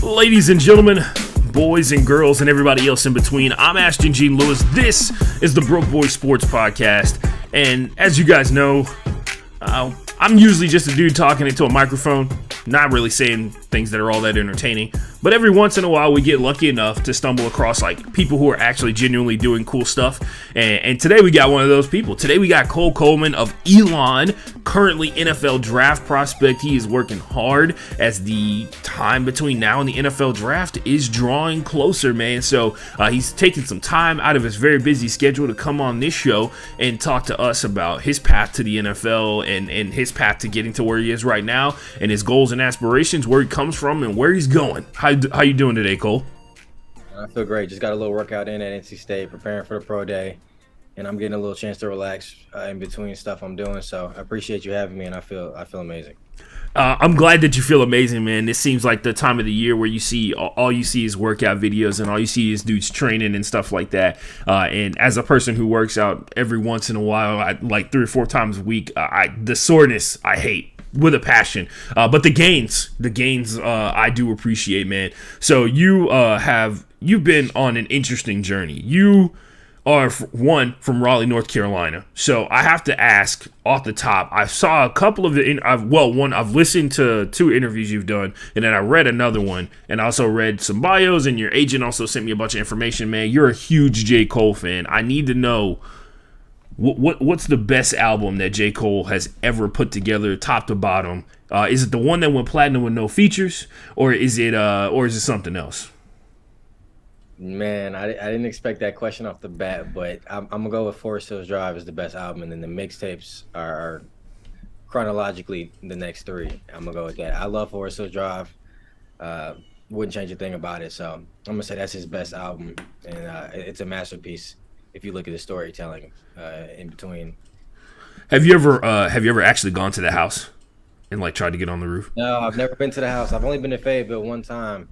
Ladies and gentlemen, boys and girls, and everybody else in between, I'm Ashton Gene Lewis. This is the Broke Boy Sports Podcast. And as you guys know, I'm usually just a dude talking into a microphone, not really saying things that are all that entertaining. But every once in a while, we get lucky enough to stumble across like people who are actually genuinely doing cool stuff. And today we got one of those people. Today we got Coleman of Elon, currently NFL draft prospect. He is working hard as the time between now and the NFL draft is drawing closer, man. So he's taking some time out of his very busy schedule to come on this show and talk to us about his path to the NFL and his path to getting to where he is right now and his goals and aspirations, where he comes from and where he's going. How you doing today, Cole? I feel great. Just got a little workout in at NC State, preparing for the pro day, and I'm getting a little chance to relax in between stuff I'm doing. So I appreciate you having me, and I feel amazing. I'm glad that you feel amazing, man. This seems like the time of the year where you see all you see is workout videos and all you see is dudes training and stuff like that. And as a person who works out every once in a while, like 3 or 4 times a week, the soreness I hate with a passion. But the gains, I do appreciate, man. So you've been on an interesting journey. You are from Raleigh, North Carolina. So I have to ask off the top. I saw a couple of I've listened to 2 interviews you've done, and then I read another one, and I also read some bios, and your agent also sent me a bunch of information, man. You're a huge J. Cole fan. I need to know what's the best album that J. Cole has ever put together, top to bottom. Is it the one that went platinum with no features, or is it something else? Man, I didn't expect that question off the bat, but I'm gonna go with Forest Hills Drive as the best album, and then the mixtapes are chronologically the next 3. I'm gonna go with that. I love Forest Hills Drive. Wouldn't change a thing about it. So I'm gonna say that's his best album, and it's a masterpiece if you look at the storytelling in between. Have you ever actually gone to the house and like tried to get on the roof? No, I've never been to the house. I've only been to Fayetteville one time.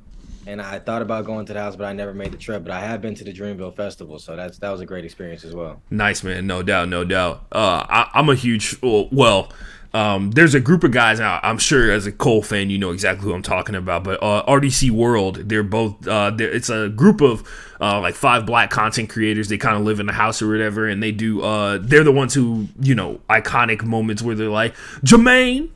And I thought about going to the house, but I never made the trip. But I have been to the Dreamville Festival, so that was a great experience as well. Nice, man. No doubt. I'm a huge there's a group of guys now. I'm sure as a Cole fan, you know exactly who I'm talking about. But RDC World, they're both. It's a group of like 5 black content creators. They kind of live in the house or whatever, and they do. They're the ones who, iconic moments where they're like Jermaine,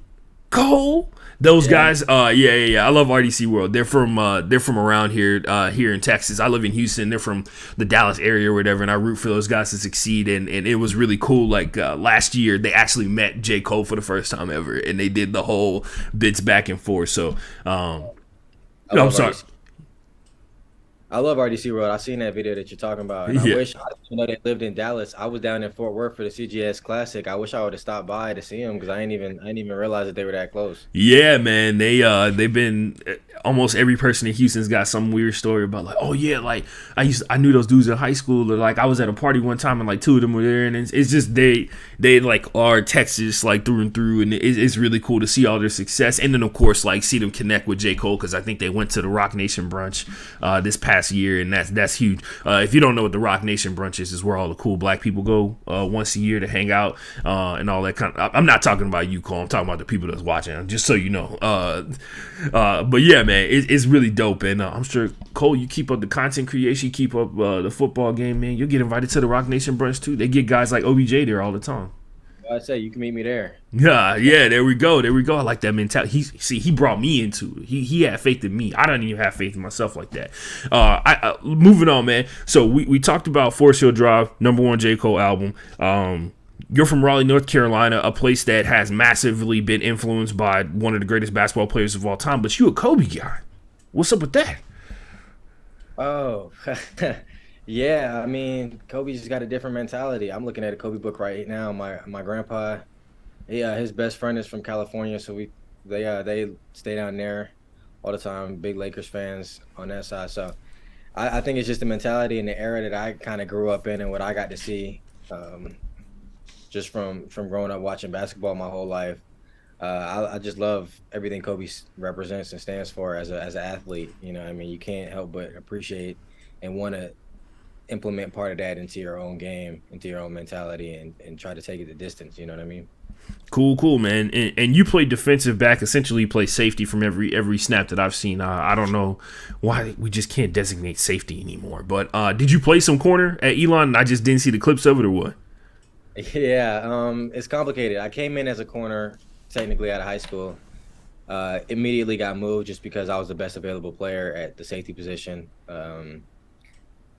Cole. Those guys, yeah. I love RDC World. They're from around here in Texas. I live in Houston. They're from the Dallas area or whatever, and I root for those guys to succeed. And it was really cool. Like last year, they actually met J. Cole for the first time ever, and they did the whole bits back and forth. So, I'm sorry. I love RDC World. I seen that video that you're talking about. And I wish I didn't know they lived in Dallas. I was down in Fort Worth for the CGS Classic. I wish I would have stopped by to see them because I didn't even realize that they were that close. Yeah, man. They've been almost every person in Houston's got some weird story about like, oh yeah, like I knew those dudes in high school, or like I was at a party one time and like 2 of them were there, and it's just they like are Texas like through and through, and it's really cool to see all their success, and then of course like see them connect with J. Cole because I think they went to the Rock Nation brunch this past year, and that's huge. If you don't know what the Rock Nation brunch is where all the cool black people go once a year to hang out and all that kind of. I'm not talking about you, Cole. I'm talking about the people that's watching, just so you know. But yeah, man, it's really dope, and I'm sure, Cole, you keep up the content creation, you keep up the football game, man. You'll get invited to the Rock Nation brunch too. They get guys like OBJ there all the time. I say you can meet me there. Yeah, there we go. I like that mentality. He brought me into it. He had faith in me. I don't even have faith in myself like that. Moving on, man. So we talked about Forest Hill Drive, #1 J. Cole album. You're from Raleigh, North Carolina, a place that has massively been influenced by one of the greatest basketball players of all time, but you a Kobe guy. What's up with that? Oh, yeah. I mean, Kobe just got a different mentality. I'm looking at a Kobe book right now. My grandpa, his best friend is from California, so they stay down there all the time. Big Lakers fans on that side. So I think it's just the mentality and the era that I kind of grew up in and what I got to see. Just from growing up watching basketball my whole life, I just love everything Kobe represents and stands for as an athlete. I mean, you can't help but appreciate and want to implement part of that into your own game, into your own mentality, and try to take it the distance. You know what I mean? Cool, cool, man. And you play defensive back. Essentially, you play safety from every snap that I've seen. I don't know why we just can't designate safety anymore. But did you play some corner at Elon? I just didn't see the clips of it or what? Yeah, it's complicated. I came in as a corner technically out of high school. Immediately got moved just because I was the best available player at the safety position.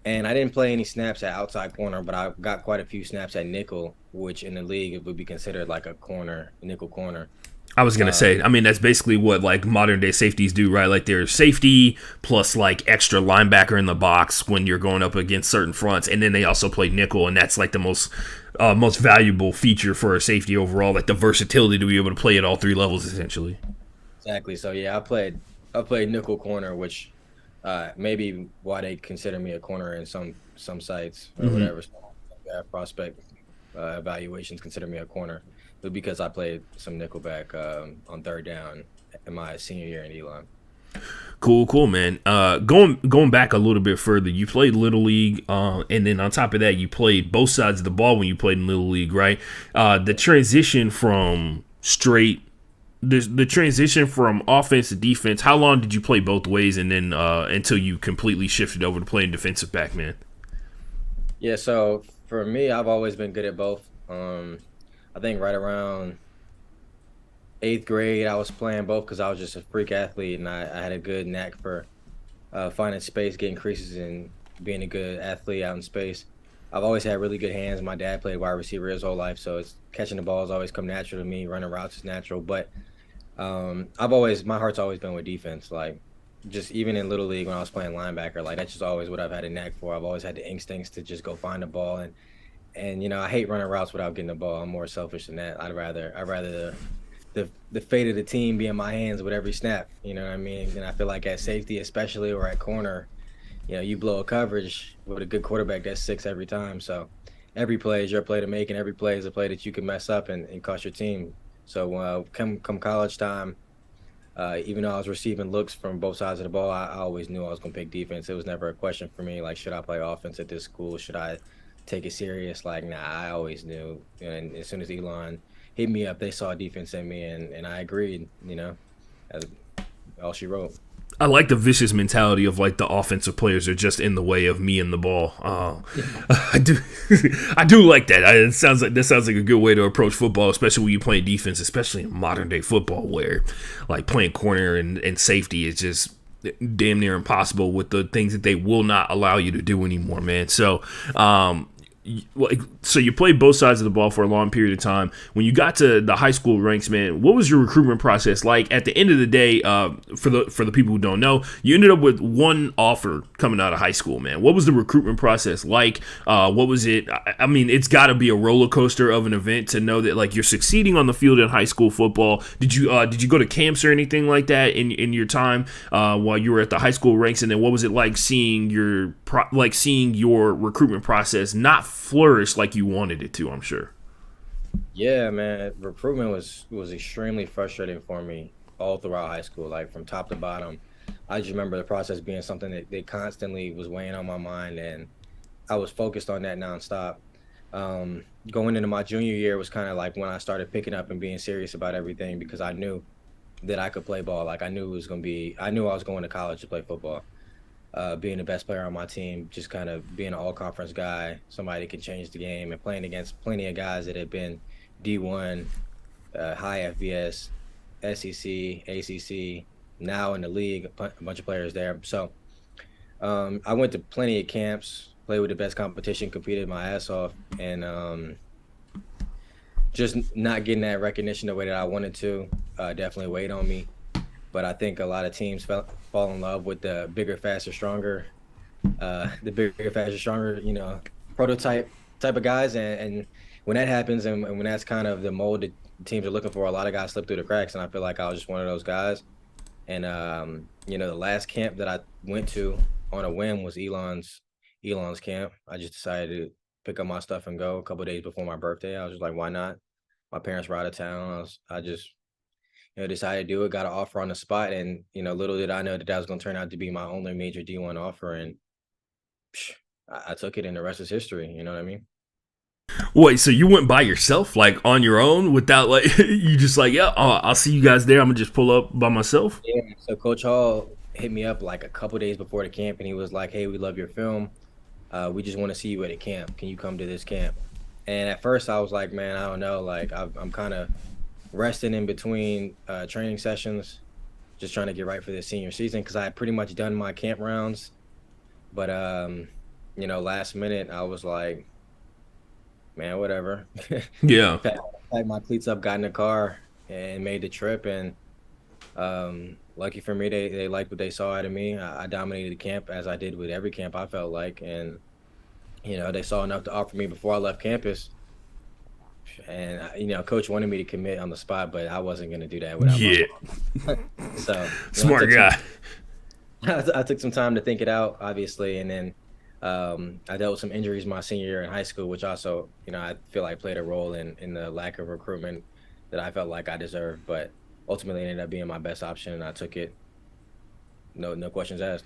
And I didn't play any snaps at outside corner, but I got quite a few snaps at nickel, which in the league it would be considered like a corner, nickel corner. I was gonna say, I mean, that's basically what like modern day safeties do, right? Like they're safety plus like extra linebacker in the box when you're going up against certain fronts, and then they also play nickel, and that's like the most valuable feature for a safety overall, like the versatility to be able to play at all three levels, essentially. Exactly. So yeah, I played nickel corner, which maybe why they consider me a corner in some sites or Mm-hmm. whatever. Prospect evaluations consider me a corner, but because I played some nickelback on third down in my senior year in Elon. Cool, cool, man. Going back a little bit further, you played little league, and then on top of that, you played both sides of the ball when you played in little league, right? The transition from straight, the transition from offense to defense. How long did you play both ways, and then until you completely shifted over to playing defensive back, man? Yeah, so for me, I've always been good at both. I think right around eighth grade, I was playing both because I was just a freak athlete and I had a good knack for finding space, getting creases, and being a good athlete out in space. I've always had really good hands. My dad played wide receiver his whole life, so it's catching the ball has always come natural to me. Running routes is natural, but my heart's always been with defense. Like just even in little league when I was playing linebacker, like that's just always what I've had a knack for. I've always had the instincts to just go find the ball and I hate running routes without getting the ball. I'm more selfish than that. I'd rather the fate of the team be in my hands with every snap. You know what I mean? And I feel like at safety, especially or at corner, you blow a coverage with a good quarterback, that's six every time. So every play is your play to make, and every play is a play that you can mess up and cost your team. So come college time, even though I was receiving looks from both sides of the ball, I always knew I was going to pick defense. It was never a question for me. Like, should I play offense at this school? Should I take it serious? Like, nah, I always knew. And as soon as Elon hit me up, they saw defense in me, and I agreed, as all she wrote. I like the vicious mentality of like the offensive players are just in the way of me and the ball. I do, I do like that. That sounds like a good way to approach football, especially when you play defense, especially in modern day football, where like playing corner and safety is just damn near impossible with the things that they will not allow you to do anymore, man. So you played both sides of the ball for a long period of time. When you got to the high school ranks, man, what was your recruitment process like? At the end of the day, for the people who don't know, you ended up with one offer coming out of high school, man. What was the recruitment process like? What was it? I mean, it's got to be a roller coaster of an event to know that like you're succeeding on the field in high school football. Did you go to camps or anything like that in your time while you were at the high school ranks? And then what was it like seeing your recruitment process not flourish like you wanted it to? I'm sure. Yeah, man, recruitment was extremely frustrating for me all throughout high school, like from top to bottom. I just remember the process being something that constantly was weighing on my mind, and I was focused on that nonstop. Going into my junior year was kind of like when I started picking up and being serious about everything because I knew that I could play ball. Like I knew I was going to college to play football. Being the best player on my team, just kind of being an all conference guy, somebody that can change the game, and playing against plenty of guys that have been D1, high FBS, SEC, ACC, now in the league, a bunch of players there. So I went to plenty of camps, played with the best competition, competed my ass off, and just not getting that recognition the way that I wanted to definitely weighed on me. But I think a lot of teams fall in love with the bigger, faster, stronger, prototype type of guys. And when that happens, and when that's kind of the mold that teams are looking for, a lot of guys slip through the cracks. And I feel like I was just one of those guys. And the last camp that I went to on a whim was Elon's camp. I just decided to pick up my stuff and go a couple of days before my birthday. I was just like, why not? My parents were out of town. I just decided to do it, got an offer on the spot. And, little did I know that was going to turn out to be my only major D1 offer. And I took it, and the rest is history. You know what I mean? Wait, so you went by yourself, like on your own, without like you just like, yeah, I'll see you guys there. I'm gonna just pull up by myself. Yeah. So Coach Hall hit me up like a couple days before the camp, and he was like, "Hey, we love your film. We just want to see you at a camp. Can you come to this camp?" And at first, I was like, "Man, I don't know. Like, I'm kind of resting in between training sessions, just trying to get right for the senior season because I had pretty much done my camp rounds. But last minute, I was like, man, whatever. Yeah, Packed my cleats up, got in the car, and made the trip. And lucky for me, they liked what they saw out of me. I dominated the camp as I did with every camp I felt like, and they saw enough to offer me before I left campus. And coach wanted me to commit on the spot, but I wasn't going to do that without my yeah, mom. So smart guy. I took some time to think it out, obviously, and then I dealt with some injuries my senior year in high school, which also, I feel like played a role in the lack of recruitment that I felt like I deserved. But ultimately, it ended up being my best option, and I took it. No questions asked.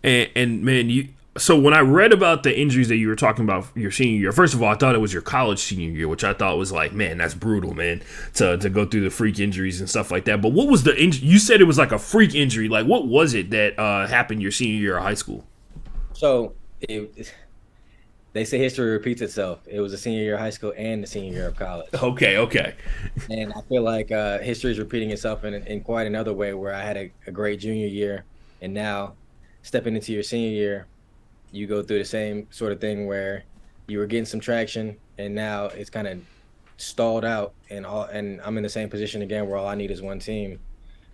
And man, you. So when I read about the injuries that you were talking about your senior year, first of all, I thought it was your college senior year, which I thought was like, man, that's brutal, man, to go through the freak injuries and stuff like that. But what was the injury? You said it was like a freak injury. Like, what was it that happened your senior year of high school? So they say history repeats itself. It was the senior year of high school and the senior year of college. Okay, okay. And I feel like history is repeating itself in quite another way where I had a great junior year. And now stepping into your senior year, you go through the same sort of thing where you were getting some traction and now it's kind of stalled out. And I'm in the same position again where all I need is one team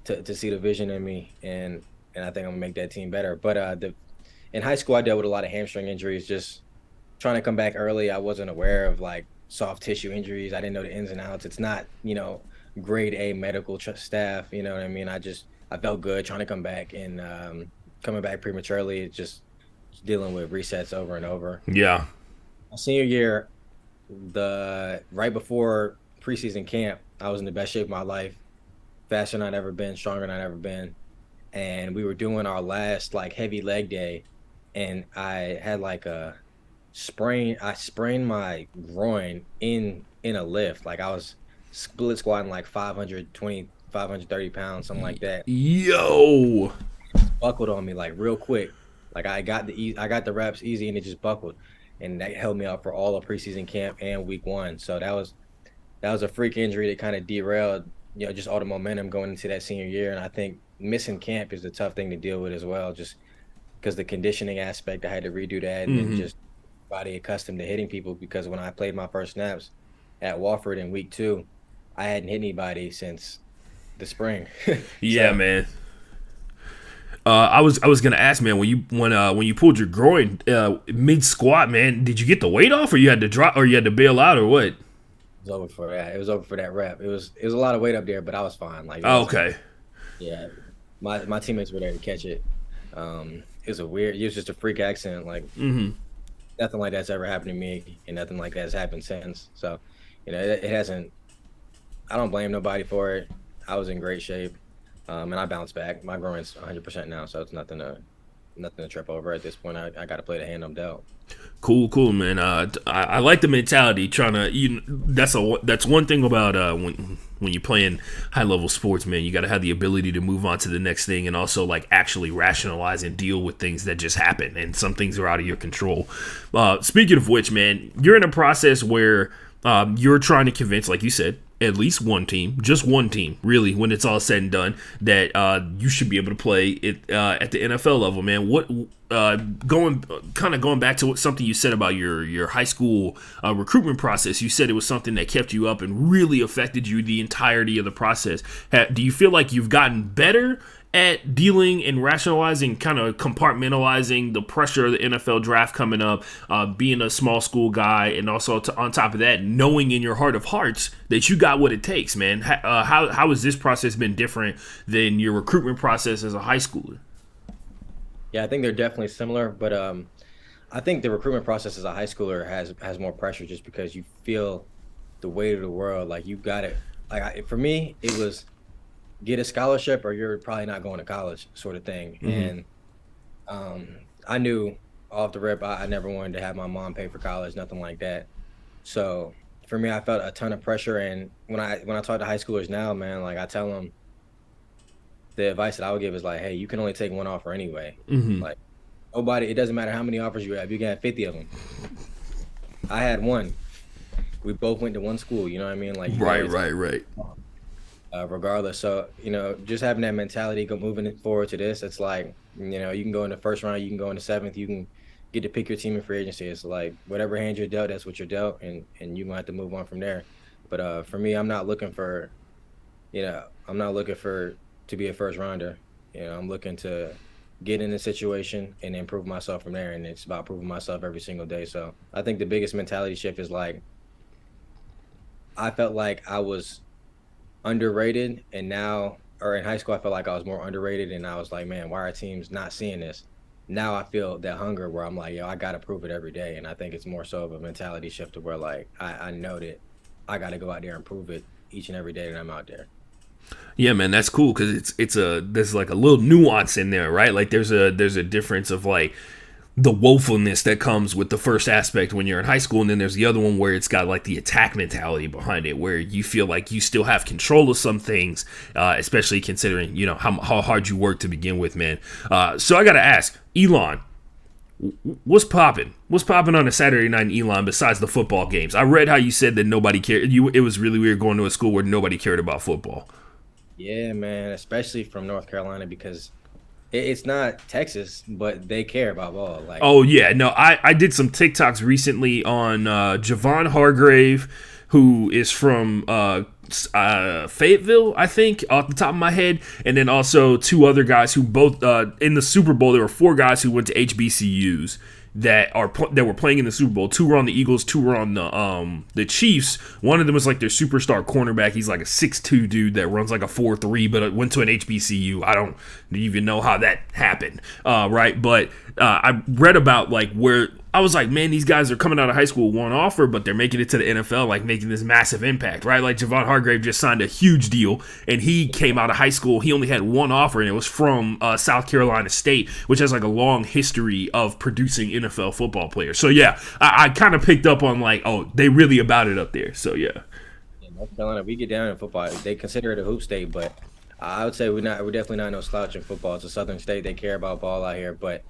to see the vision in me. And I think I'm going to make that team better. But in high school, I dealt with a lot of hamstring injuries, just trying to come back early. I wasn't aware of like soft tissue injuries. I didn't know the ins and outs. It's not, grade A medical staff. You know what I mean? I felt good trying to come back and coming back prematurely. It's just dealing with resets over and over. Yeah. My senior year, the right before preseason camp, I was in the best shape of my life, faster than I'd ever been, stronger than I'd ever been. And we were doing our last like heavy leg day, and I had like a sprain. I sprained my groin in a lift. Like I was split squatting like 520, 530 pounds, something like that. Yo. Buckled on me like real quick. Like I got the reps easy, and it just buckled, and that held me up for all of preseason camp and week one. So that was a freak injury that kind of derailed, just all the momentum going into that senior year. And I think missing camp is a tough thing to deal with as well, just because the conditioning aspect, I had to redo that and just body accustomed to hitting people. Because when I played my first snaps at Wofford in week 2, I hadn't hit anybody since the spring. Yeah, man. I was gonna ask, man, when you pulled your groin mid squat, man, did you get the weight off, or you had to drop, or you had to bail out, or what? It was over for that. It was over for that rep. It was a lot of weight up there, but I was fine. Like, Okay. Yeah, my teammates were there to catch it. It was just a freak accident. Like nothing like that's ever happened to me, and nothing like that's happened since. So, it hasn't. I don't blame nobody for it. I was in great shape, and I bounced back. My groin's 100% now, so it's nothing to trip over at this point. I got to play the hand I'm dealt. Cool, man. I like the mentality. Trying to, that's one thing about when you're playing high level sports, man. You got to have the ability to move on to the next thing, and also like actually rationalize and deal with things that just happen, and some things are out of your control. Speaking of which, man, you're in a process where you're trying to convince, like you said, at least just one team, really, when it's all said and done, that you should be able to play it at the NFL level, man. What going back to something you said about your high school recruitment process, you said it was something that kept you up and really affected you the entirety of the process. Do you feel like you've gotten better at dealing and rationalizing, kind of compartmentalizing the pressure of the NFL draft coming up, being a small school guy, and also on top of that, knowing in your heart of hearts that you got what it takes, man? How has this process been different than your recruitment process as a high schooler? Yeah, I think they're definitely similar, but I think the recruitment process as a high schooler has more pressure just because you feel the weight of the world. Like you got it. Like for me, it was get a scholarship or you're probably not going to college sort of thing. And I knew off the rip I never wanted to have my mom pay for college, nothing like that. So for me, I felt a ton of pressure. And when I talk to high schoolers now, man, like I tell them the advice that I would give is like, hey, you can only take one offer anyway. Mm-hmm. Like nobody, it doesn't matter how many offers you have. You can have 50 of them. I had one. We both went to one school. You know what I mean? Like you can Right, only take right, right. regardless. So, just having that mentality, go moving forward to this, it's like, you can go in the first round, you can go in the seventh, you can get to pick your team in free agency. It's like whatever hand you're dealt, that's what you're dealt, and you're gonna have to move on from there. But for me, I'm not looking for to be a first rounder. I'm looking to get in a situation and improve myself from there. And it's about proving myself every single day. So I think the biggest mentality shift is like I felt like I was underrated, and now, or in high school I felt like I was more underrated, and I was like, man, why are teams not seeing this? Now I feel that hunger where I'm like, yo, I gotta prove it every day. And I think it's more so of a mentality shift to where like I know that I gotta go out there and prove it each and every day that I'm out there. Yeah, man, that's cool because there's like a little nuance in there, right? Like there's a difference of like the woefulness that comes with the first aspect when you're in high school, and then there's the other one where it's got like the attack mentality behind it, where you feel like you still have control of some things, especially considering how hard you work to begin with, man. So I gotta ask, Elon, what's popping? What's popping on a Saturday night in Elon besides the football games? I read how you said that nobody cared. It was really weird going to a school where nobody cared about football. Yeah, man, especially from North Carolina because it's not Texas, but they care about ball. Like, Oh yeah, no, I did some TikToks recently on Javon Hargrave, who is from Fayetteville, I think, off the top of my head, and then also two other guys who both in the Super Bowl. There were four guys who went to HBCUs that were playing in the Super Bowl. Two were on the Eagles, two were on the Chiefs. One of them was like their superstar cornerback. He's like a 6'2" dude that runs like a 4'3", but went to an HBCU. I don't even know how that happened, right? But I read about like where I was like, man, these guys are coming out of high school with one offer, but they're making it to the NFL, like making this massive impact, right? Like Javon Hargrave just signed a huge deal, and he came out of high school. He only had one offer, and it was from South Carolina State, which has like a long history of producing NFL football players. So yeah, I kind of picked up on like, oh, they really about it up there. So yeah. in North Carolina, we get down in football. They consider it a hoop state, but I would say we're definitely not no slouch in football. It's a Southern state. They care about ball out here. But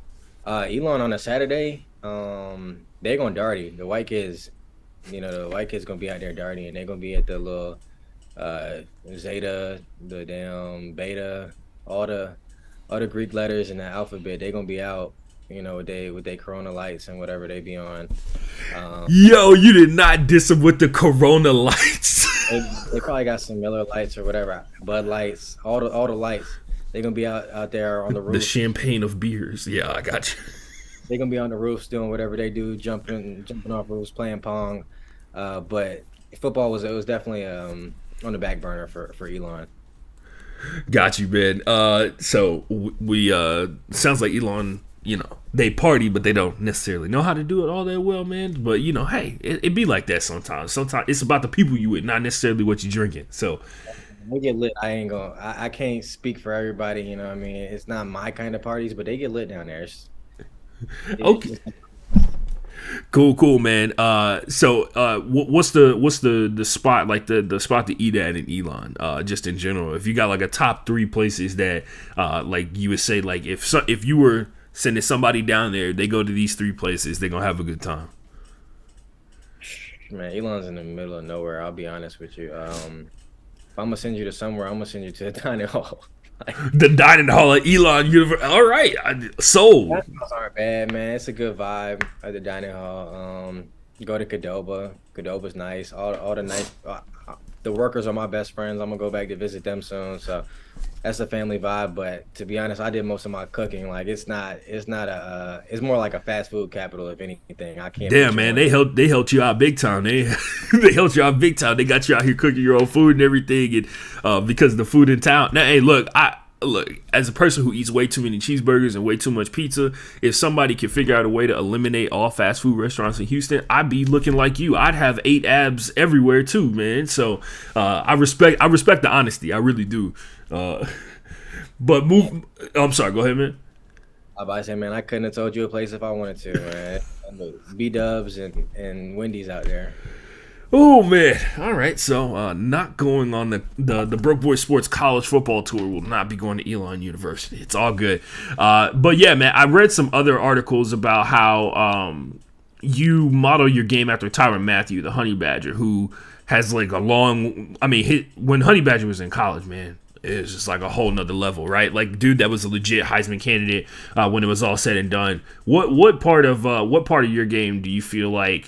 Elon on a Saturday, they're gonna darty. The white kids gonna be out there darting, and they're gonna be at the little Zeta, the damn Beta, all the Greek letters in the alphabet. They're gonna be out, with they Corona lights and whatever they be on. Yo, you did not diss him with the Corona lights. They probably got some Miller lights or whatever, Bud lights, all the lights. They're gonna be out there on the roof. The champagne of beers. Yeah, I got you. They're gonna be on the roofs doing whatever they do, jumping off roofs, playing pong. But football was definitely on the back burner for Elon. Got you, man. So we sounds like Elon, they party, but they don't necessarily know how to do it all that well, man. But hey, it be like that sometimes. Sometimes it's about the people you with, not necessarily what you drinking. So They get lit. I can't speak for everybody. You know what I mean? It's not my kind of parties, but they get lit down there. okay. Cool, man. So what's the spot, like the spot to eat at in Elon? Just in general, if you got like a top 3 places that like you would say, like if you were sending somebody down there, they go to these 3 places, they're gonna have a good time. Man, Elon's in the middle of nowhere. I'll be honest with you. If I'm gonna send you to somewhere, I'm gonna send you to a dining hall. The dining hall at Elon University. All right, sold. Dining halls aren't bad, man. It's a good vibe at the dining hall. Go to Cadoba. Cadoba's nice. All the nice. The workers are my best friends. I'm gonna go back to visit them soon. So that's a family vibe. But to be honest, I did most of my cooking. Like it's more like a fast food capital, if anything. I can't. Damn, man, they helped you out big time. They helped you out big time. They got you out here cooking your own food and everything, and because of the food in town. Now, hey, look, as a person who eats way too many cheeseburgers and way too much pizza, if somebody could figure out a way to eliminate all fast food restaurants in Houston, I'd be looking like you. I'd have 8 abs everywhere too, man. So I respect the honesty. I really do. But I'm sorry. Go ahead, man. I about to say, man, I couldn't have told you a place if I wanted to, man. B-Dubs and Wendy's out there. Oh man! All right, so not going on the Broke Boy Sports College Football Tour. Will not be going to Elon University. It's all good. But yeah, man, I read some other articles about how you model your game after Tyrann Mathieu, the Honey Badger, who has like a long. I mean, when Honey Badger was in college, man, it was just like a whole nother level, right? Like, dude, that was a legit Heisman candidate when it was all said and done. What part of your game do you feel like?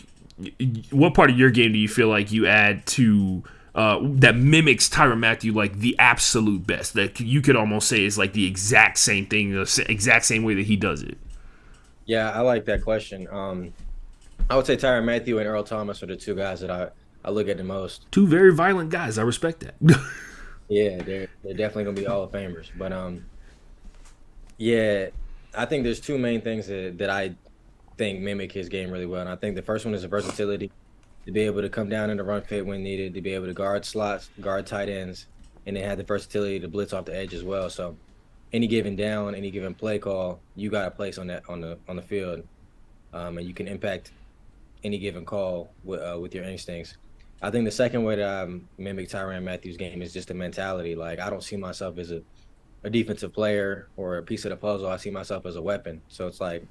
What part of your game do you feel like you add to that mimics Tyrann Mathieu like the absolute best? That you could almost say is like the exact same thing, the exact same way that he does it. Yeah, I like that question. I would say Tyrann Mathieu and Earl Thomas are the two guys that I look at the most. Two very violent guys. I respect that. Yeah, they're definitely gonna be Hall of Famers. But yeah, I think there's two main things that I think mimic his game really well. And I think the first one is the versatility, to be able to come down in the run fit when needed, to be able to guard slots, guard tight ends, and then have the versatility to blitz off the edge as well. So any given down, any given play call, you got a place on the field, and you can impact any given call with your instincts. I think the second way that I mimic Tyrann Mathieu's game is just the mentality. Like, I don't see myself as a defensive player or a piece of the puzzle. I see myself as a weapon. So it's like,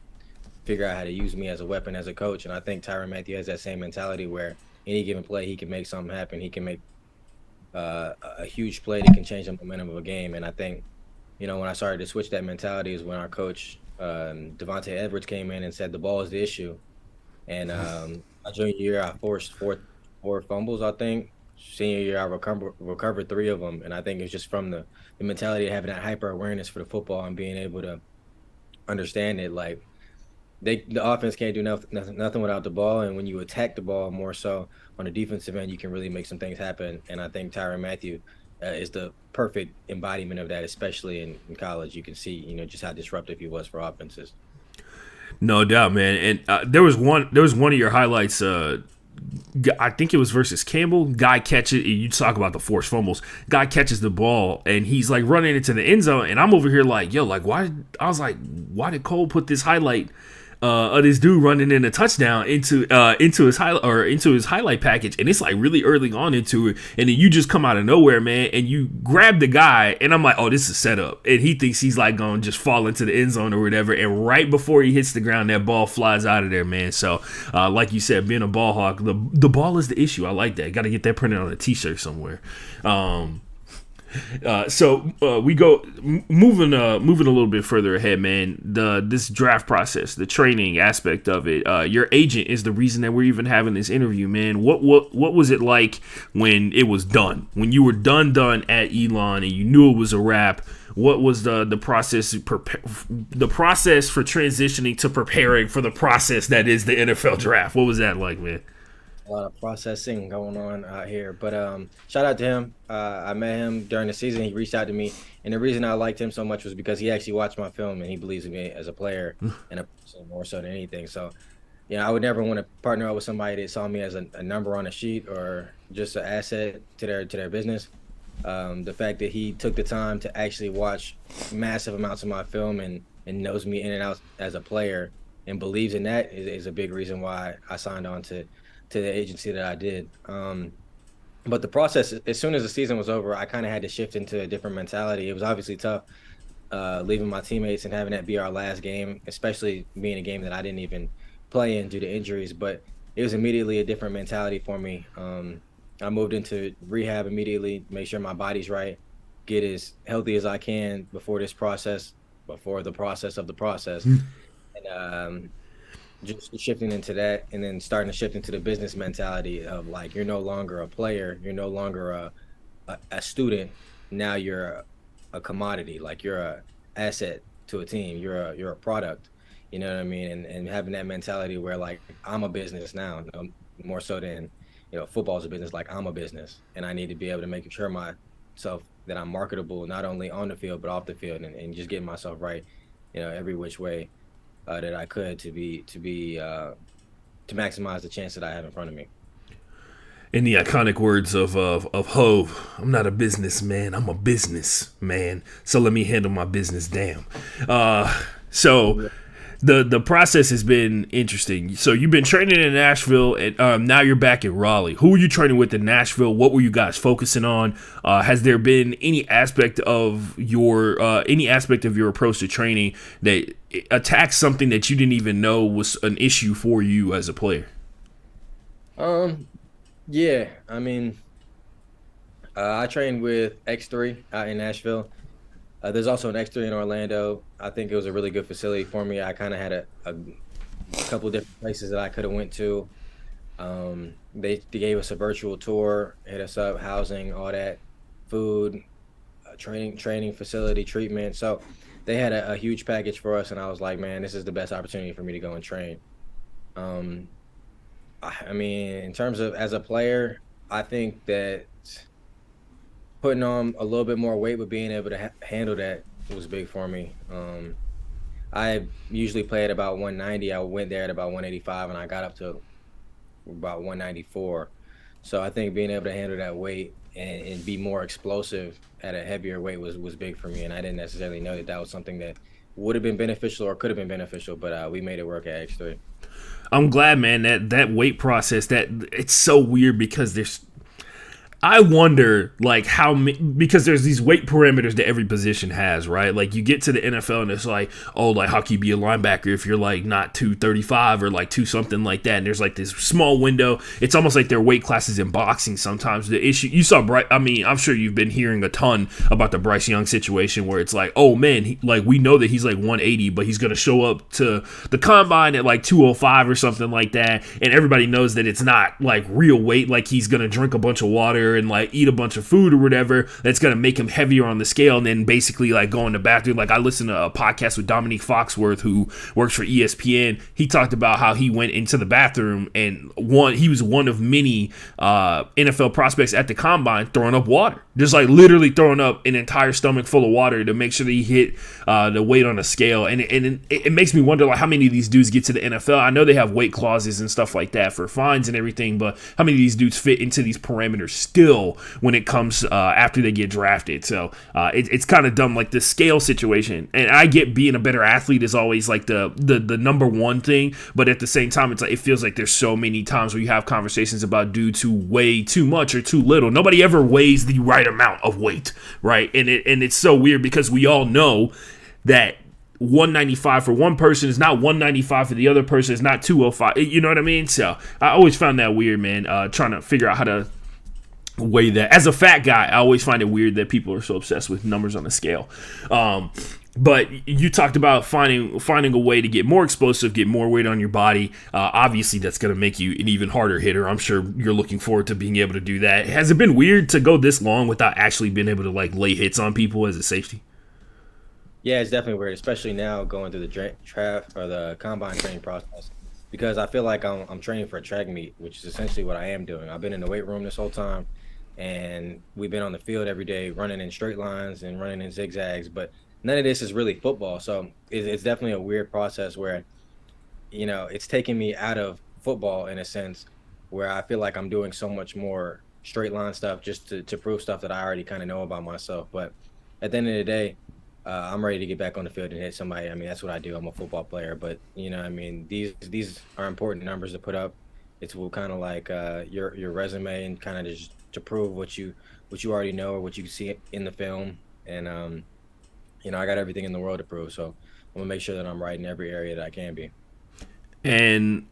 figure out how to use me as a weapon as a coach. And I think Tyrann Mathieu has that same mentality where any given play, he can make something happen. He can make a huge play that can change the momentum of a game. And I think, when I started to switch that mentality is when our coach, Devontae Edwards, came in and said the ball is the issue. And my junior year, I forced four fumbles, I think. Senior year, I recovered 3 of them. And I think it's just from the mentality of having that hyper awareness for the football and being able to understand it. Like, the offense can't do nothing without the ball. And when you attack the ball more so on the defensive end, you can really make some things happen. And I think Tyrann Mathieu is the perfect embodiment of that, especially in college. You can see, just how disruptive he was for offenses. No doubt, man. And there was one of your highlights. I think it was versus Campbell. Guy catches. You talk about the forced fumbles. Guy catches the ball and he's like running into the end zone. And I'm over here like, yo, like why? I was like, why did Cole put this highlight of this dude running in a touchdown into his highlight package? And it's like really early on into it, and then you just come out of nowhere, man, and you grab the guy, and I'm like, oh, this is set up, and he thinks he's like going to just fall into the end zone or whatever, and right before he hits the ground, that ball flies out of there, man. So like you said, being a ball hawk, the ball is the issue. I like that. Got to get that printed on a t-shirt somewhere. So we go moving a little bit further ahead, man. This draft process, the training aspect of it. Your agent is the reason that we're even having this interview, man. What was it like when it was done? When you were done at Elon and you knew it was a wrap? What was the process for transitioning to preparing for the process that is the NFL draft? What was that like, man? A lot of processing going on out here, but shout out to him. I met him during the season. He reached out to me, and the reason I liked him so much was because he actually watched my film and he believes in me as a player and a person more so than anything. So, I would never want to partner up with somebody that saw me as a number on a sheet or just an asset to their business. The fact that he took the time to actually watch massive amounts of my film and knows me in and out as a player and believes in that is a big reason why I signed on to the agency that I did. But the process, as soon as the season was over, I kind of had to shift into a different mentality. It was obviously tough leaving my teammates and having that be our last game, especially being a game that I didn't even play in due to injuries. But it was immediately a different mentality for me. I moved into rehab immediately, make sure my body's right, get as healthy as I can before the process of the process. And just shifting into that, and then starting to shift into the business mentality of like, you're no longer a player, you're no longer a student, now you're a commodity, like you're a asset to a team, you're a product, you know what I mean? And having that mentality where like, I'm a business now, more so than football's a business. Like, I'm a business, and I need to be able to make sure myself that I'm marketable not only on the field but off the field, and just getting myself right, every which way that I could to maximize the chance that I have in front of me. In the iconic words of Hove, I'm not a businessman, I'm a business man. So let me handle my business, damn. So the process has been interesting. So you've been training in Nashville, and now you're back in Raleigh. Who were you training with in Nashville? What were you guys focusing on? Has there been any aspect of your approach to training that attacks something that you didn't even know was an issue for you as a player? Yeah, I mean, I trained with X3 out in Nashville. There's also an X3 in Orlando. I think it was a really good facility for me. I kind of had a couple different places that I could have went to. They gave us a virtual tour, hit us up, housing, all that, food, training facility, treatment. So they had a huge package for us, and I was like, man, this is the best opportunity for me to go and train. I mean, in terms of as a player, I think that putting on a little bit more weight, but being able to handle that was big for me. I usually play at about 190. I went there at about 185, and I got up to about 194. So I think being able to handle that weight and be more explosive at a heavier weight was big for me. And I didn't necessarily know that that was something that would have been beneficial or could have been beneficial, but we made it work at X3. I'm glad, man, that weight process, that it's so weird because I wonder, like, because there's these weight parameters that every position has, right? Like, you get to the NFL and it's like, oh, like, how can you be a linebacker if you're, like, not 235 or, like, 2 something like that? And there's, like, this small window. It's almost like their weight classes in boxing sometimes. The issue, you saw, I'm sure you've been hearing a ton about the Bryce Young situation where it's like, oh, man, we know that he's, like, 180, but he's going to show up to the combine at, like, 205 or something like that. And everybody knows that it's not, like, real weight. Like, he's going to drink a bunch of water and like eat a bunch of food or whatever that's going to make him heavier on the scale, and then basically like go in the bathroom. Like, I listened to a podcast with Dominique Foxworth, who works for ESPN. He talked about how he went into the bathroom and he was one of many NFL prospects at the combine throwing up water, just like literally throwing up an entire stomach full of water to make sure that he hit the weight on a scale. And it makes me wonder, like, how many of these dudes get to the NFL? I know they have weight clauses and stuff like that for fines and everything, but how many of these dudes fit into these parameters still when it comes after they get drafted? So it's kind of dumb, like the scale situation. And I get being a better athlete is always like the number one thing, but at the same time, it's like it feels like there's so many times where you have conversations about dudes who weigh too much or too little. Nobody ever weighs the right amount of weight, right? And it's so weird because we all know that 195 for one person is not 195 for the other person, is not 205. You know what I mean? So I always found that weird, man, trying to figure out how to weigh that. As a fat guy, I always find it weird that people are so obsessed with numbers on the scale. But you talked about finding a way to get more explosive, get more weight on your body. Obviously, that's going to make you an even harder hitter. I'm sure you're looking forward to being able to do that. Has it been weird to go this long without actually being able to like lay hits on people as a safety? Yeah, it's definitely weird, especially now going through the draft or the combine training process, because I feel like I'm training for a track meet, which is essentially what I am doing. I've been in the weight room this whole time, and we've been on the field every day, running in straight lines and running in zigzags, but none of this is really football. So it's definitely a weird process where, you know, it's taking me out of football in a sense, where I feel like I'm doing so much more straight line stuff just to prove stuff that I already kind of know about myself. But at the end of the day, I'm ready to get back on the field and hit somebody. I mean, that's what I do. I'm a football player, but you know, I mean, these are important numbers to put up. It's kind of like your resume, and kind of just to prove what you already know or what you see in the film. And you know, I got everything in the world to prove, so I'm gonna make sure that I'm right in every area that I can be. And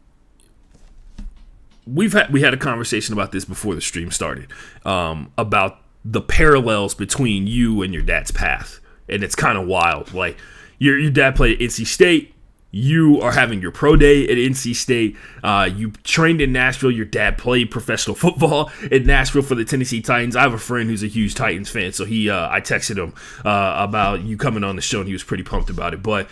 we had a conversation about this before the stream started, about the parallels between you and your dad's path. And it's kind of wild. Like, your dad played at NC State. You are having your pro day at NC State. You trained in Nashville. Your dad played professional football in Nashville for the Tennessee Titans. I have a friend who's a huge Titans fan, so I texted him about you coming on the show, and he was pretty pumped about it. But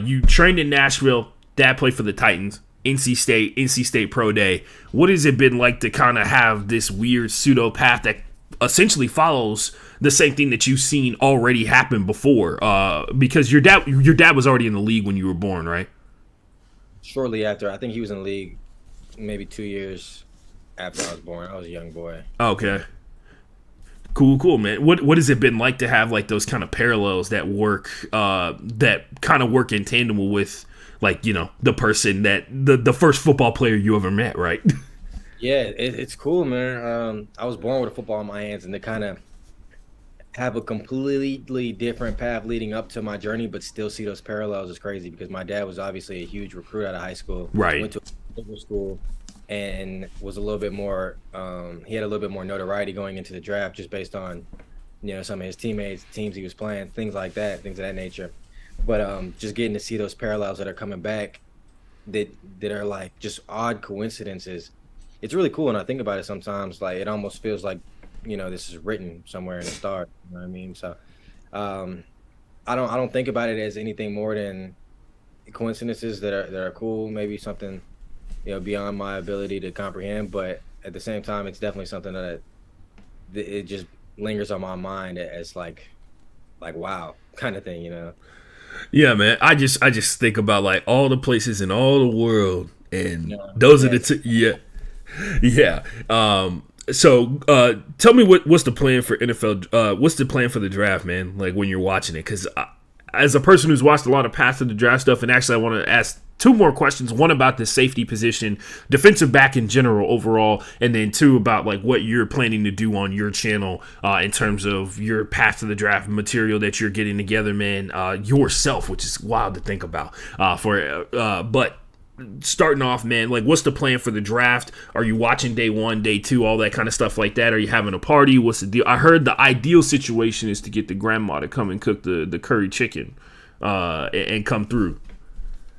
you trained in Nashville. Dad played for the Titans. NC State pro day. What has it been like to kind of have this weird pseudo path that essentially follows the same thing that you've seen already happen before? Because your dad was already in the league when you were born, right? Shortly after. I think he was in the league maybe 2 years after I was born. I was a young boy. Okay. Cool, man. What has it been like to have like those kind of parallels that work in tandem with like, the person that the first football player you ever met, right? Yeah, it's cool, man. I was born with a football in my hands, and to kind of have a completely different path leading up to my journey, but still see those parallels is crazy because my dad was obviously a huge recruit out of high school. Right. Went to a school and was a little bit more. He had a little bit more notoriety going into the draft just based on, some of his teammates, teams he was playing, things like that, things of that nature. But just getting to see those parallels that are coming back, that are like just odd coincidences. It's really cool, and I think about it sometimes. Like it almost feels like, this is written somewhere in the stars. You know what I mean? So, I don't think about it as anything more than coincidences that are cool. Maybe something, beyond my ability to comprehend. But at the same time, it's definitely something that it just lingers on my mind as like wow kind of thing. Yeah, man. I just think about like all the places in all the world, and those are the yeah. So, tell me what's the plan for NFL? What's the plan for the draft, man? Like when you're watching it, because as a person who's watched a lot of Path to the Draft stuff, and actually I want to ask two more questions. One about the safety position, defensive back in general overall, and then two about like what you're planning to do on your channel in terms of your Path to the Draft material that you're getting together, man, yourself, which is wild to think about. But starting off, man, like what's the plan for the draft? Are you watching day 1, day 2, all that kind of stuff like that? Are you having a party? What's the deal? I heard the ideal situation is to get the grandma to come and cook the curry chicken and come through.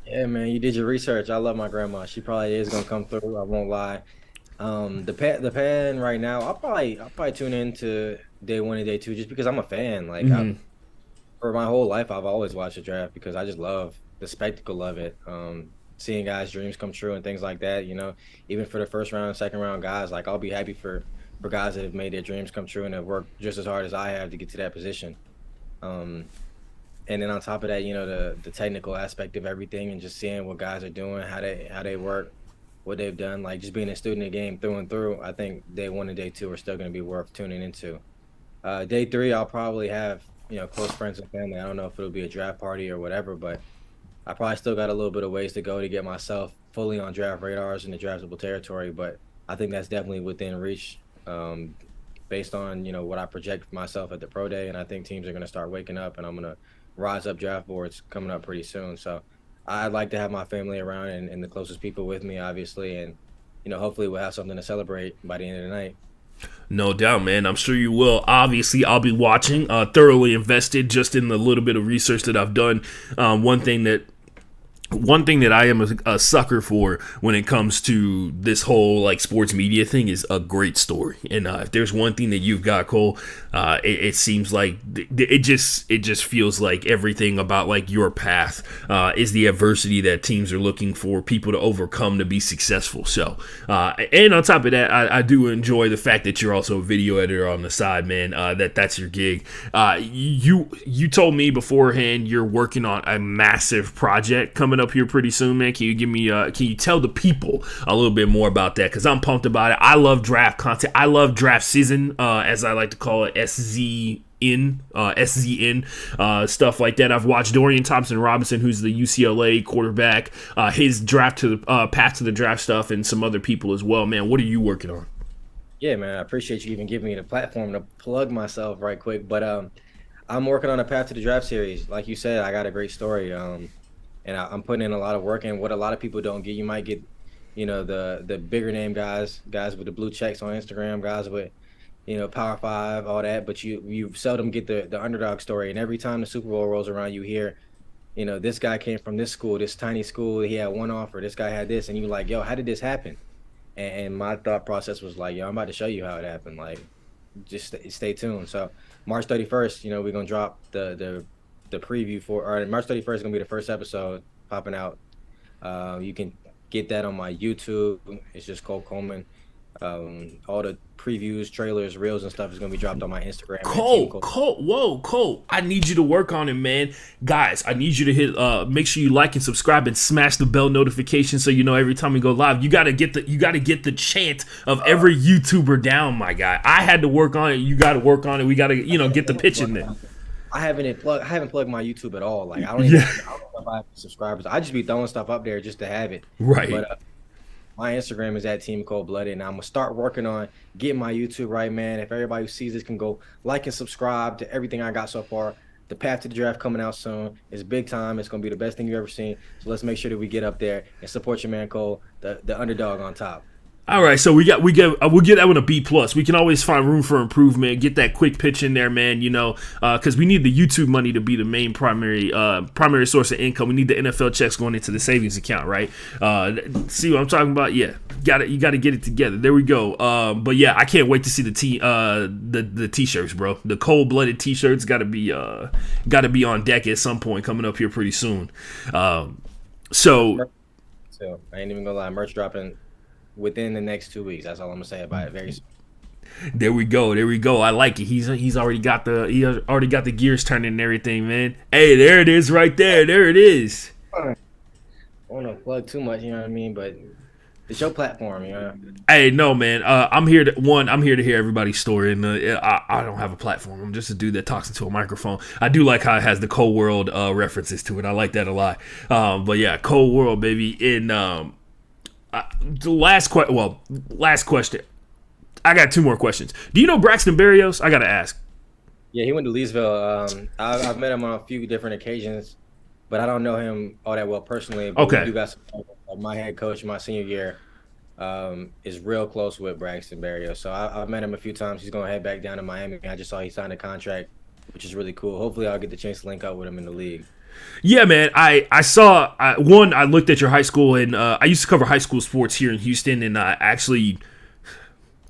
Yeah, man, you did your research. I love my grandma. She probably is gonna come through. I won't lie. The pan right now, I'll probably tune into day 1 and day 2 just because I'm a fan. Like for my whole life, I've always watched the draft because I just love the spectacle of it. Seeing guys' dreams come true and things like that, even for the first round, second round guys, like I'll be happy for guys that have made their dreams come true and have worked just as hard as I have to get to that position. And then on top of that, the technical aspect of everything and just seeing what guys are doing, how they work, what they've done, like just being a student of the game through and through. I think day 1 and day 2 are still going to be worth tuning into. Day 3, I'll probably have, close friends and family. I don't know if it'll be a draft party or whatever, but I probably still got a little bit of ways to go to get myself fully on draft radars in the draftable territory, but I think that's definitely within reach based on, what I project for myself at the pro day. And I think teams are going to start waking up and I'm going to rise up draft boards coming up pretty soon. So I'd like to have my family around and the closest people with me, obviously. And, hopefully we'll have something to celebrate by the end of the night. No doubt, man. I'm sure you will. Obviously, I'll be watching, thoroughly invested just in the little bit of research that I've done. One thing that I am a sucker for when it comes to this whole like sports media thing is a great story. And if there's one thing that you've got, Cole, it seems like it just feels like everything about like your path is the adversity that teams are looking for people to overcome to be successful. So, and on top of that, I do enjoy the fact that you're also a video editor on the side, man. That's your gig. You told me beforehand you're working on a massive project coming up here pretty soon, man. Can you give me can you tell the people a little bit more about that? Because I'm pumped about it. I love draft content. I love draft season, as I like to call it, SZN, stuff like that. I've watched Dorian Thompson-Robinson, who's the UCLA quarterback, his draft to the Path to the Draft stuff, and some other people as well, man. What are you working on? Yeah, man, I appreciate you even giving me the platform to plug myself right quick. But I'm working on a Path to the Draft series. Like you said, I got a great story. And I'm putting in a lot of work. And what a lot of people don't get, you might get, the bigger name guys with the blue checks on Instagram, guys with, Power 5, all that. But you seldom get the underdog story. And every time the Super Bowl rolls around, you hear, this guy came from this school, this tiny school. He had one offer. This guy had this. And you're like, yo, how did this happen? And my thought process was like, yo, I'm about to show you how it happened. Like, just stay tuned. So March 31st, we're going to drop the preview or March 31st is going to be the first episode popping out. You can get that on my YouTube. It's just Coleman. All the previews, trailers, reels, and stuff is going to be dropped on my Instagram. Cole, I need you to work on it, man. Guys, I need you to hit make sure you like and subscribe and smash the bell notification so you know every time we go live. You got to get the chant of every YouTuber down, my guy. I had to work on it. You got to work on it. We got to, get the pitch in there. I haven't plugged my YouTube at all. Like I don't even know 5 subscribers. I just be throwing stuff up there just to have it. Right. But my Instagram is at Team Cold Blooded, and I'm gonna start working on getting my YouTube right, man. If everybody who sees this can go like and subscribe to everything I got so far. The Path to the Draft coming out soon. It's big time. It's gonna be the best thing you've ever seen. So let's make sure that we get up there and support your man Cole, the underdog on top. All right, so we'll get that one a B plus. We can always find room for improvement. Get that quick pitch in there, man. Because we need the YouTube money to be the main primary source of income. We need the NFL checks going into the savings account, right? See what I'm talking about? Yeah, you got to get it together. There we go. But yeah, I can't wait to see the t-shirts, bro. The cold blooded t-shirts got to be on deck at some point coming up here pretty soon. So I ain't even gonna lie, merch dropping within the next 2 weeks. That's all I'm gonna say about it. Very soon. There we go. I like it. He's already got the gears turning and everything, man. Hey, there it is, right there. There it is. I don't want to plug too much, you know what I mean? But it's your platform, you know. Hey, no, man. I'm here to hear everybody's story, and I don't have a platform. I'm just a dude that talks into a microphone. I do like how it has the Cold World references to it. I like that a lot. But yeah, Cold World, baby. In the last question. I got 2 more questions. Do you know Braxton Berrios? I gotta ask. Yeah, he went to Leesville. I've met him on a few different occasions, but I don't know him all that well personally. But Okay. we do got some, my head coach my senior year is real close with Braxton Berrios. So I've met him a few times. He's going to head back down to Miami. I just saw he signed a contract, which is really cool. Hopefully I'll get the chance to link up with him in the league. Yeah, man. I saw I looked at your high school, and I used to cover high school sports here in Houston, and actually,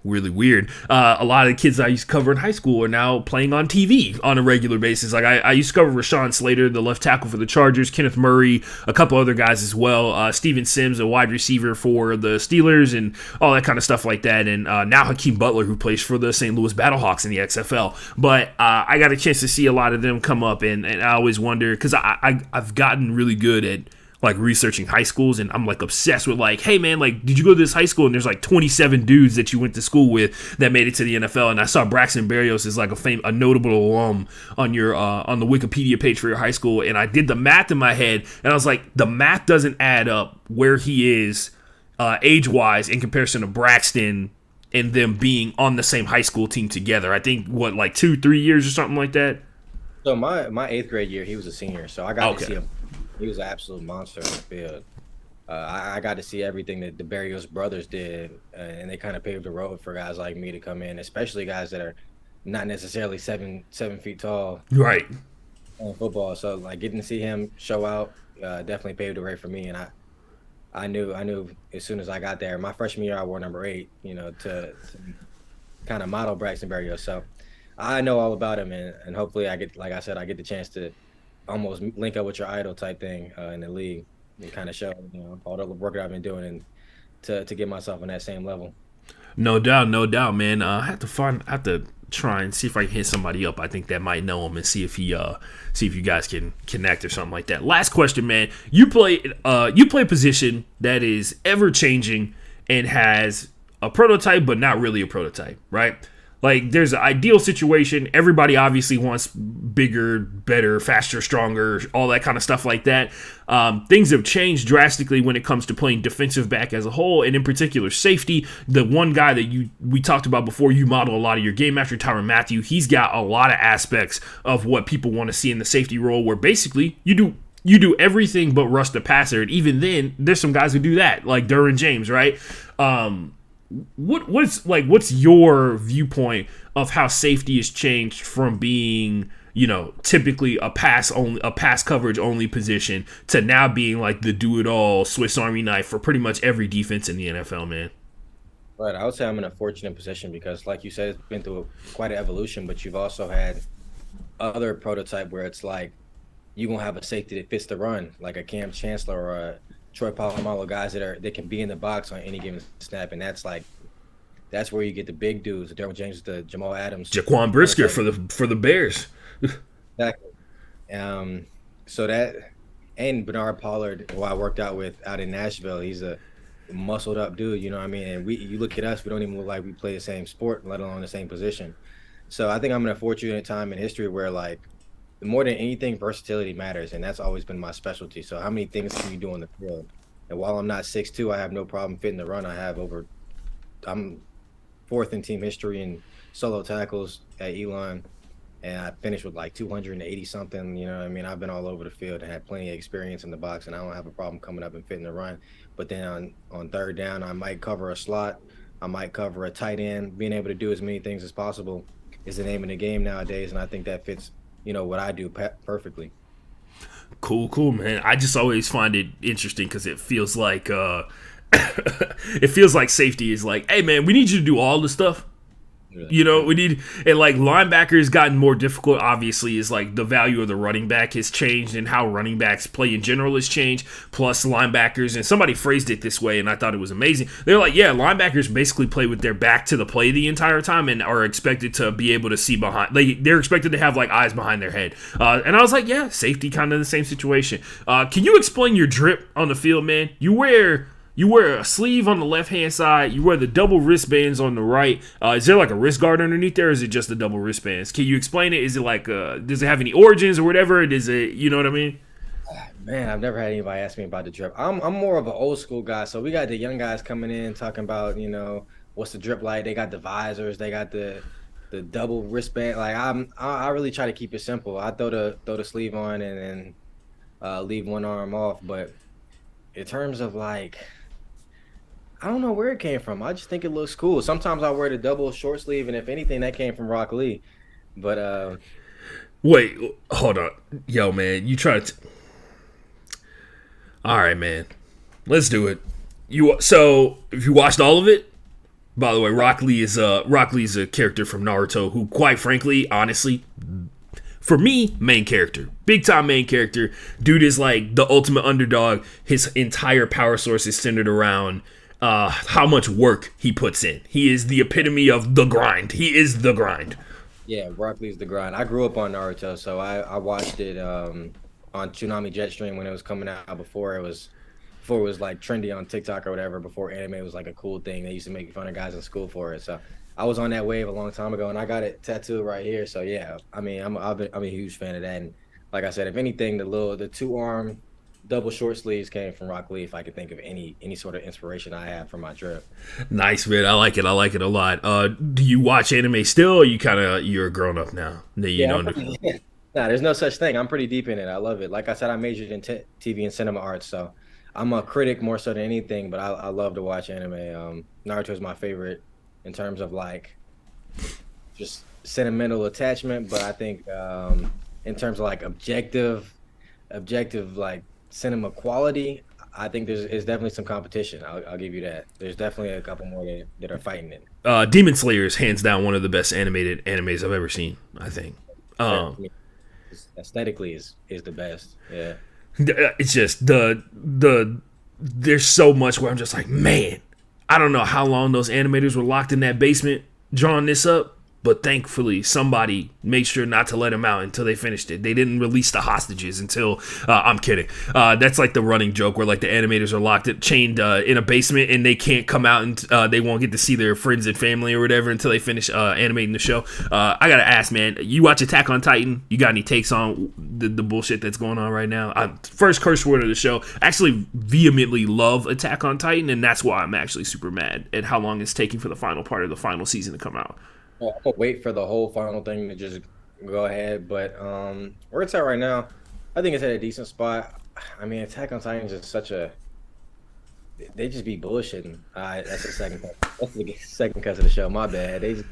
really weird. A lot of the kids I used to cover in high school are now playing on TV on a regular basis. Like I used to cover Rashawn Slater, the left tackle for the Chargers, Kenneth Murray, a couple other guys as well. Steven Sims, a wide receiver for the Steelers, and all that kind of stuff like that. And now Hakeem Butler, who plays for the St. Louis Battlehawks in the XFL. But I got a chance to see a lot of them come up, and I always wonder, because I've gotten really good at like researching high schools, and I'm like obsessed with like, hey man, like, did you go to this high school? And there's like 27 dudes that you went to school with that made it to the NFL. And I saw Braxton Berrios is like a notable alum on your on the Wikipedia page for your high school, and I did the math in my head, and I was like, the math doesn't add up where he is age wise in comparison to Braxton and them being on the same high school team together. I think like 2-3 years or something like that. So my 8th grade year, he was a senior, so I got to see him. He was an absolute monster on the field. I got to see everything that the Berrios brothers did, and they kind of paved the road for guys like me to come in, especially guys that are not necessarily seven feet tall, right, in football. So like getting to see him show out definitely paved the way for me. And I knew as soon as I got there, my freshman year I wore number 8, to kind of model Braxton Berrios. So I know all about him, and hopefully I get the chance to almost link up with your idol type thing in the league and kind of show all the work that I've been doing and to get myself on that same level. No doubt, man. I have to try and see if I can hit somebody up. I think that might know him, and see if you guys can connect or something like that. Last question, man. You play a position that is ever changing and has a prototype, but not really a prototype, right? Like, there's an ideal situation. Everybody obviously wants bigger, better, faster, stronger, all that kind of stuff like that. Things have changed drastically when it comes to playing defensive back as a whole, and in particular safety. The one guy that we talked about before, you model a lot of your game after, Tyrann Mathieu. He's got a lot of aspects of what people want to see in the safety role, where basically you do everything but rush the passer. And even then, there's some guys who do that, like Derwin James, right? What's your viewpoint of how safety has changed from being, typically a pass coverage only position to now being like the do it all Swiss Army knife for pretty much every defense in the NFL, man? Right. I would say I'm in a fortunate position because, like you said, it's been through quite an evolution, but you've also had other prototype where it's like you're going to have a safety that fits the run, like a Cam Chancellor or a Troy Polamalu, guys that can be in the box on any given snap, and that's where you get the big dudes, the Derwin James, the Jamal Adams, Jaquan Brisker for the Bears. Exactly. So that, and Bernard Pollard, who I worked out with out in Nashville, he's a muscled up dude, you know what I mean? And you look at us, we don't even look like we play the same sport, let alone the same position. So I think I'm in a fortunate time in history where like more than anything, versatility matters, and that's always been my specialty. So how many things can you do on the field? And while I'm not 6'2", I have no problem fitting the run. I'm fourth in team history in solo tackles at Elon, and I finished with like 280 something. You know what I mean? I've been all over the field and had plenty of experience in the box, and I don't have a problem coming up and fitting the run. But then on third down, I might cover a slot, I might cover a tight end. Being able to do as many things as possible is the name of the game nowadays, and I think that fits, what I do perfectly. Cool, man. I just always find it interesting because it feels like it feels like safety is like, hey man, we need you to do all the stuff. We need, and like linebackers gotten more difficult. Obviously, is like the value of the running back has changed and how running backs play in general has changed. Plus linebackers, and somebody phrased it this way, and I thought it was amazing. They're like, yeah, linebackers basically play with their back to the play the entire time and are expected to be able to see behind. They're expected to have like eyes behind their head. And I was like, yeah, safety kind of the same situation. Can you explain your drip on the field, man? You wear a sleeve on the left-hand side. You wear the double wristbands on the right. Is there like a wrist guard underneath there, or is it just the double wristbands? Can you explain it? Is it like, does it have any origins or whatever? Does it, you know what I mean? Man, I've never had anybody ask me about the drip. I'm more of an old school guy. So we got the young guys coming in talking about, what's the drip like? They got the visors, they got the double wristband. Like I really try to keep it simple. I throw the sleeve on and then leave one arm off. But in terms of like, I don't know where it came from. I just think it looks cool. Sometimes I wear the double short sleeve, and if anything, that came from Rock Lee. But wait, hold on, yo, man, you try to. All right, man, let's do it. So if you watched all of it, by the way, Rock Lee's a character from Naruto who, quite frankly, honestly, for me, main character. Big time main character. Dude is like the ultimate underdog. His entire power source is centered around how much work he puts in. He is the epitome of the grind. He is the grind. Yeah, Rock Lee's the grind. I grew up on Naruto, so I watched it on Tsunami Jetstream when it was coming out before it was like trendy on TikTok or whatever, before anime was like a cool thing. They used to make fun of guys in school for it. So I was on that wave a long time ago, and I got it tattooed right here. So yeah, I mean, I'm a huge fan of that. And like I said, if anything, the 2-arm double short sleeves came from Rock Lee. If I could think of any sort of inspiration I have for my drip. Nice, man. I like it a lot. Do you watch anime still, or you're a grown up now? Nah, there's no such thing. I'm pretty deep in it. I love it. Like I said, I majored in TV and cinema arts, so I'm a critic more so than anything. But I love to watch anime. Naruto is my favorite in terms of like just sentimental attachment, but I think in terms of like objective like cinema quality, I think there's definitely some competition. I'll give you that. There's definitely a couple more that are fighting it. Demon Slayer is hands down one of the best animated animes I've ever seen, I think. Aesthetically is the best. Yeah. It's just there's so much where I'm just like, man, I don't know how long those animators were locked in that basement drawing this up, but thankfully somebody made sure not to let them out until they finished it. They didn't release the hostages until I'm kidding. That's like the running joke where like the animators are chained in a basement and they can't come out, and they won't get to see their friends and family or whatever until they finish animating the show. I gotta ask, man, you watch Attack on Titan? You got any takes on the bullshit that's going on right now? First curse word of the show. I actually vehemently love Attack on Titan, and that's why I'm actually super mad at how long it's taking for the final part of the final season to come out. I'm gonna wait for the whole final thing to just go ahead, but where it's at right now, I think it's at a decent spot. I mean, Attack on Titan is just they just be bullshitting. That's the second cut. That's the second cut of the show. My bad. They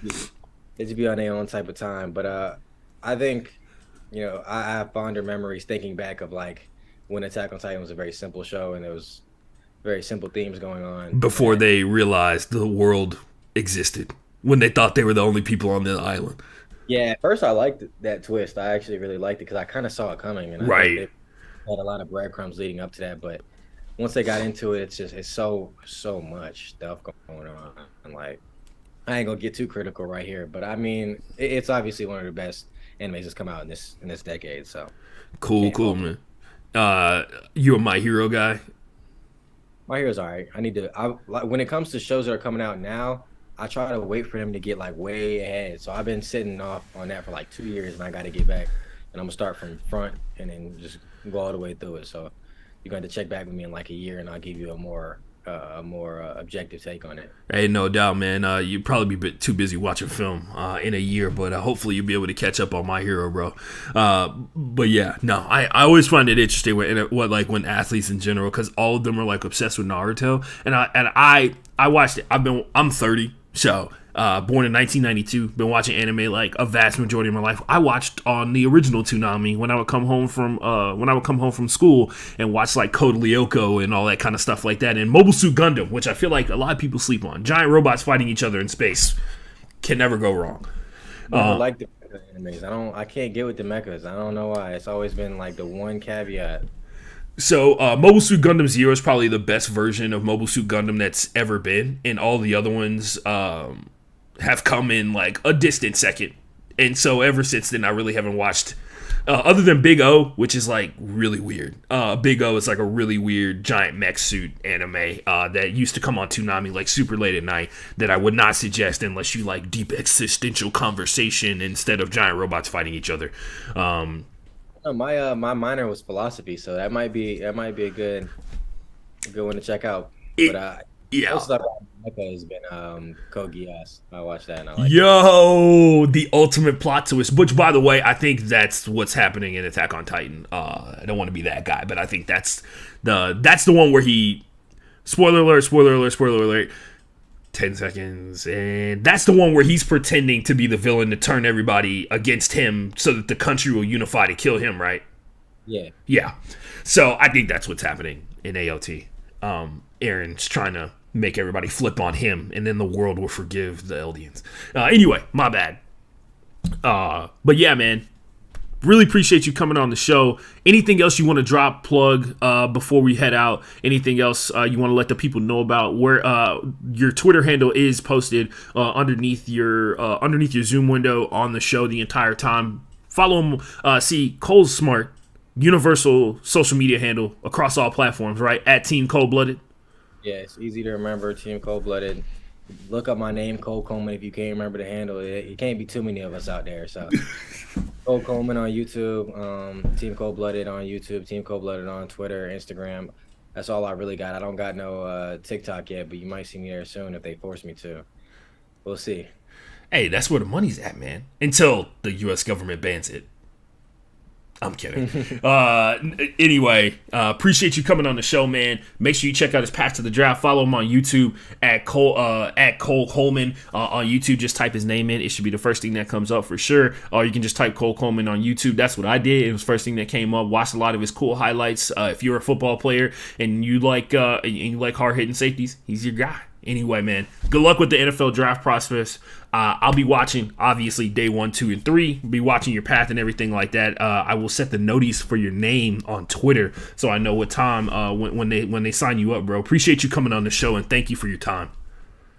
just be on their own type of time. But I think I have fonder memories thinking back of like when Attack on Titan was a very simple show and there was very simple themes going on before they realized the world existed. When they thought they were the only people on the island. Yeah, at first I liked that twist. I actually really liked it because I kind of saw it coming. And I think they had a lot of breadcrumbs leading up to that. But once they got into it, it's so much stuff going on. And like, I ain't gonna get too critical right here, but I mean, it's obviously one of the best animes that's come out in this decade. So cool, man. You a My Hero guy? My Hero's all right. When it comes to shows that are coming out now, I try to wait for them to get like way ahead. So I've been sitting off on that for like 2 years, and I got to get back and I'm gonna start from front and then just go all the way through it. So you're going to check back with me in like a year, and I'll give you a more objective take on it. Hey, no doubt, man. You'd probably be a bit too busy watching film in a year, but hopefully you'll be able to catch up on My Hero, bro. But yeah, no, I always find it interesting when athletes in general, because all of them are like obsessed with Naruto, and I watched it. I'm 30, so. Born in 1992, been watching anime like a vast majority of my life. I watched on the original Toonami when I would come home from school and watch like Code Lyoko and all that kind of stuff like that. And Mobile Suit Gundam, which I feel like a lot of people sleep on. Giant robots fighting each other in space can never go wrong. I like the mecha animes. I can't get with the mechas. I don't know why. It's always been like the one caveat. So, Mobile Suit Gundam Zero is probably the best version of Mobile Suit Gundam that's ever been, and all the other ones have come in like a distant second. And so ever since then, I really haven't watched, other than Big O, which is like really weird. Big O is like a really weird giant mech suit anime that used to come on Toonami like super late at night that I would not suggest unless you like deep existential conversation instead of giant robots fighting each other. My minor was philosophy, so that might be a good one to check out. Yeah. Most stuff Mecha has been Code Geass. I watched that and I like the ultimate plot twist. Which, by the way, I think that's what's happening in Attack on Titan. I don't want to be that guy, but I think that's the one where he. Spoiler alert. 10 seconds, and that's the one where he's pretending to be the villain to turn everybody against him so that the country will unify to kill him, right? Yeah. So I think that's what's happening in AOT. Aaron's trying to make everybody flip on him, and then the world will forgive the Eldians. Anyway, my bad. But yeah, man. Really appreciate you coming on the show. Anything else you want to drop, plug before we head out? Anything else you want to let the people know about? Where your Twitter handle is posted underneath your Zoom window on the show the entire time. Follow him. See Cole's smart, universal social media handle across all platforms, right? At Team Cold Blooded. Yeah, it's easy to remember. Team Cold Blooded. Look up my name, Cole Coleman, if you can't remember the handle. It can't be too many of us out there. So, Cole Coleman on YouTube, Team Cold Blooded on YouTube, Team Cold Blooded on Twitter, Instagram. That's all I really got. I don't got no TikTok yet, but you might see me there soon if they force me to. We'll see. Hey, that's where the money's at, man. Until the U.S. government bans it. I'm kidding. Anyway, appreciate you coming on the show, man. Make sure you check out his Path to the Draft. Follow him on YouTube at Cole Coleman on YouTube. Just type his name in. It should be the first thing that comes up for sure. Or you can just type Cole Coleman on YouTube. That's what I did. It was the first thing that came up. Watched a lot of his cool highlights. If you're a football player and you like hard hitting safeties, he's your guy. Anyway, man, good luck with the NFL draft process. I'll be watching, obviously, day 1, 2, and 3. Be watching your path and everything like that. I will set the notice for your name on Twitter so I know what time when they sign you up, bro. Appreciate you coming on the show, and thank you for your time.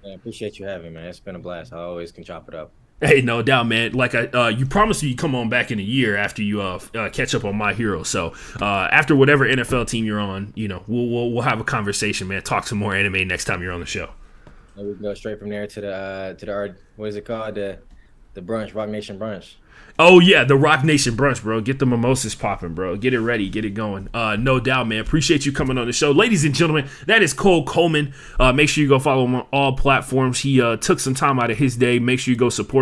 Yeah, appreciate you having me, man. It's been a blast. I always can chop it up. Hey, no doubt, man. Like you promised me you come on back in a year after you catch up on My Hero. So after whatever NFL team you're on, we'll have a conversation, man. Talk some more anime next time you're on the show. And we can go straight from there to the what is it called, the brunch, Rock Nation brunch. Oh yeah, the Rock Nation brunch, bro. Get the mimosas popping, bro. Get it ready, get it going. No doubt, man. Appreciate you coming on the show, ladies and gentlemen. That is Cole Coleman. Make sure you go follow him on all platforms. He took some time out of his day. Make sure you go support him.